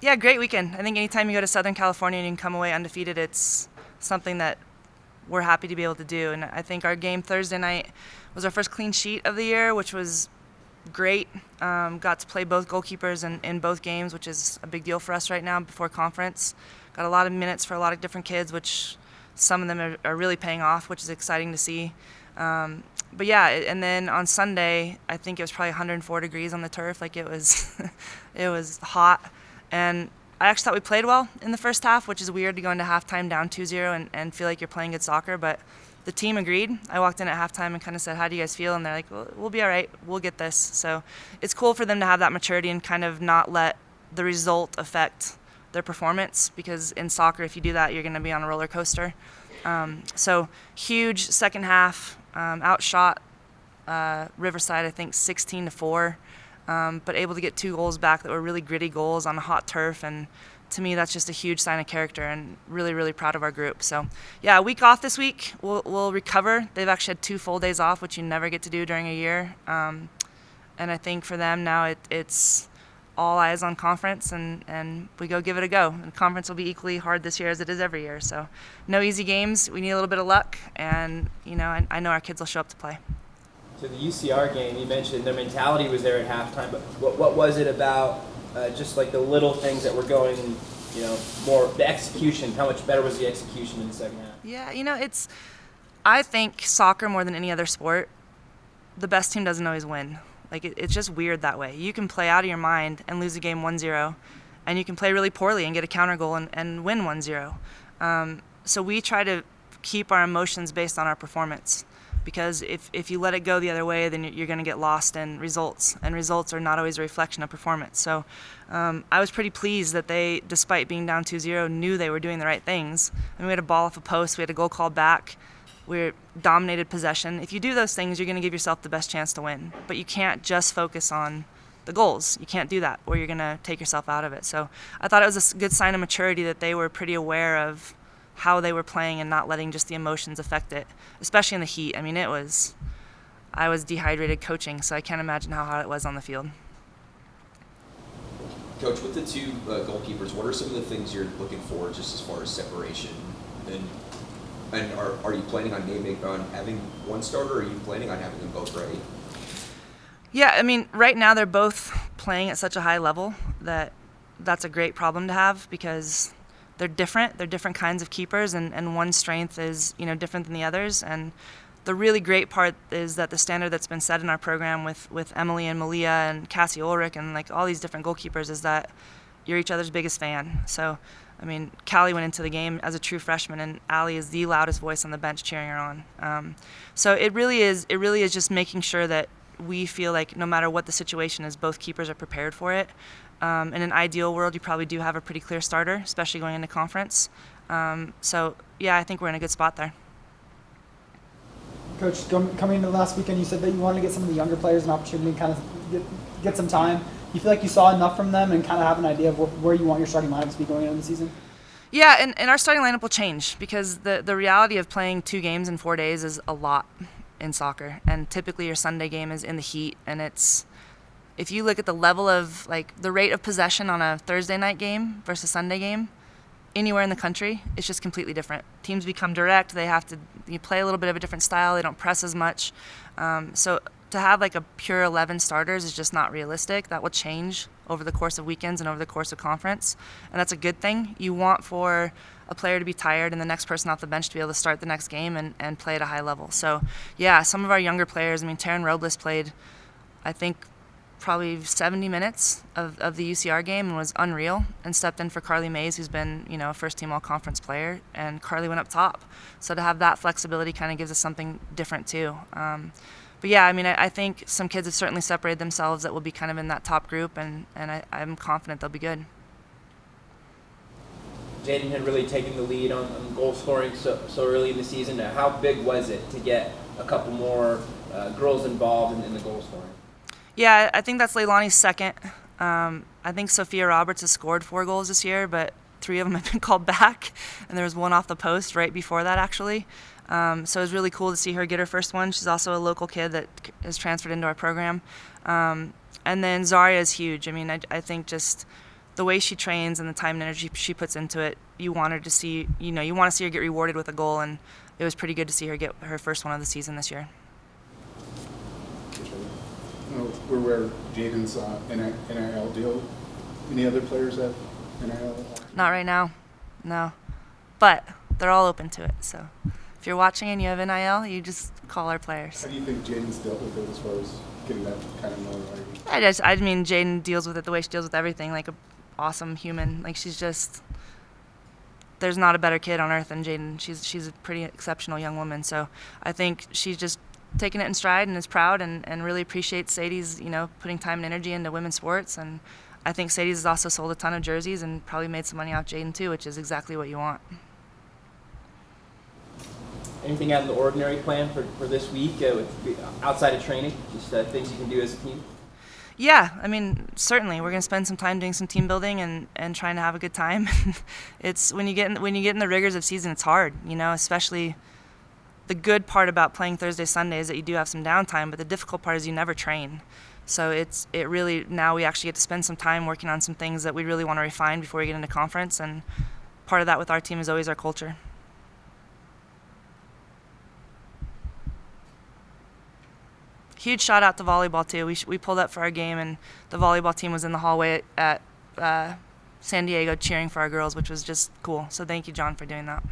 Yeah, great weekend. I think anytime you go to Southern California and you can come away undefeated, it's something that we're happy to be able to do. And I think our game Thursday night was our first clean sheet of the year, which was great. Got to play both goalkeepers in both games, which is a big deal for us right now before conference. Got a lot of minutes for a lot of different kids, which some of them are really paying off, which is exciting to see. But yeah, and then on Sunday, I think it was probably 104 degrees on the turf. Like it was, it was hot. And I actually thought we played well in the first half, which is weird to go into halftime down 2-0 and feel like you're playing good soccer. But the team agreed. I walked in at halftime and kind of said, how do you guys feel? And they're like, well, we'll be all right. We'll get this. So it's cool for them to have that maturity and kind of not let the result affect their performance, because in soccer, if you do that, you're going to be on a roller coaster. So huge second half, outshot Riverside, I think 16-4. But able to get 2 goals back that were really gritty goals on a hot turf, and to me that's just a huge sign of character, and really, really proud of our group. So yeah, a week off this week. We'll recover. They've actually had 2 full days off, which you never get to do during a year. And I think for them now it's all eyes on conference, and we go give it a go. And conference will be equally hard this year as it is every year. So no easy games. We need a little bit of luck, and I know our kids will show up to play. To the UCR game, you mentioned their mentality was there at halftime, but what was it about just like the little things that were going, more the execution? How much better was the execution in the second half? Yeah, I think soccer more than any other sport, the best team doesn't always win. Like it's just weird that way. You can play out of your mind and lose a game 1-0, and you can play really poorly and get a counter goal and win 1-0. So we try to keep our emotions based on our performance. Because if you let it go the other way, then you're going to get lost in results, and results are not always a reflection of performance. So I was pretty pleased that they, despite being down 2-0, knew they were doing the right things. I mean, we had a ball off a post, we had a goal called back, we dominated possession. If you do those things, you're going to give yourself the best chance to win. But you can't just focus on the goals. You can't do that, or you're going to take yourself out of it. So I thought it was a good sign of maturity that they were pretty aware of how they were playing and not letting just the emotions affect it, especially in the heat. I mean, I was dehydrated coaching, so I can't imagine how hot it was on the field. Coach, with the 2 goalkeepers, what are some of the things you're looking for just as far as separation? And are you planning on having one starter, or are you planning on having them both ready? Yeah, I mean, right now they're both playing at such a high level that's a great problem to have, because they're different. They're different kinds of keepers, and one strength is different than the others. And the really great part is that the standard that's been set in our program with Emily and Malia and Cassie Ulrich and like all these different goalkeepers is that you're each other's biggest fan. So, I mean, Callie went into the game as a true freshman, and Allie is the loudest voice on the bench cheering her on. So it really is just making sure that we feel like no matter what the situation is, both keepers are prepared for it. In an ideal world, you probably do have a pretty clear starter, especially going into conference. So, yeah, I think we're in a good spot there. Coach, coming into last weekend, you said that you wanted to get some of the younger players an opportunity to kind of get some time. You feel like you saw enough from them and kind of have an idea of where you want your starting lineup to be going into the season? Yeah, and our starting lineup will change, because the reality of playing 2 games in 4 days is a lot in soccer. And typically your Sunday game is in the heat, and if you look at the level of, like, the rate of possession on a Thursday night game versus Sunday game, anywhere in the country, it's just completely different. Teams become direct. You play a little bit of a different style. They don't press as much. So to have, like, a pure 11 starters is just not realistic. That will change over the course of weekends and over the course of conference, and that's a good thing. You want for a player to be tired and the next person off the bench to be able to start the next game and play at a high level. So, yeah, some of our younger players, I mean, Taryn Robles played, I think, probably 70 minutes of the UCR game and was unreal, and stepped in for Carly Mays, who's been a first-team all-conference player, and Carly went up top. So to have that flexibility kind of gives us something different too. But yeah, I mean, I think some kids have certainly separated themselves that will be kind of in that top group, and I'm confident they'll be good. Jaden had really taken the lead on goal scoring so early in the season. How big was it to get a couple more girls involved in the goal scoring? Yeah, I think that's Leilani's second. I think Sophia Roberts has scored 4 goals this year, but 3 of them have been called back, and there was one off the post right before that, actually. So it was really cool to see her get her first one. She's also a local kid that is transferred into our program. And then Zaria is huge. I mean, I think just the way she trains and the time and energy she puts into it, you want her to see, you want to see her get rewarded with a goal, and it was pretty good to see her get her first one of the season this year. We're aware of Jaden's NIL deal. Any other players have NIL? Not right now, no. But they're all open to it, so if you're watching and you have NIL, you just call our players. How do you think Jaden's dealt with it as far as getting that kind of notoriety? I mean, Jaden deals with it the way she deals with everything, like a awesome human. Like, she's just, there's not a better kid on earth than Jaden. She's a pretty exceptional young woman. So I think she's just taking it in stride and is proud and really appreciates Sadie's, putting time and energy into women's sports. And I think Sadie's has also sold a ton of jerseys and probably made some money off Jaden too, which is exactly what you want. Anything out of the ordinary plan for this week outside of training? Just things you can do as a team? Yeah, I mean, certainly we're going to spend some time doing some team building and trying to have a good time. It's when you get in the rigors of season, it's hard, especially the good part about playing Thursday, Sunday is that you do have some downtime, but the difficult part is you never train. So it really, now we actually get to spend some time working on some things that we really want to refine before we get into conference, and part of that with our team is always our culture. Huge shout out to volleyball too. We pulled up for our game, and the volleyball team was in the hallway at San Diego cheering for our girls, which was just cool. So thank you, John, for doing that.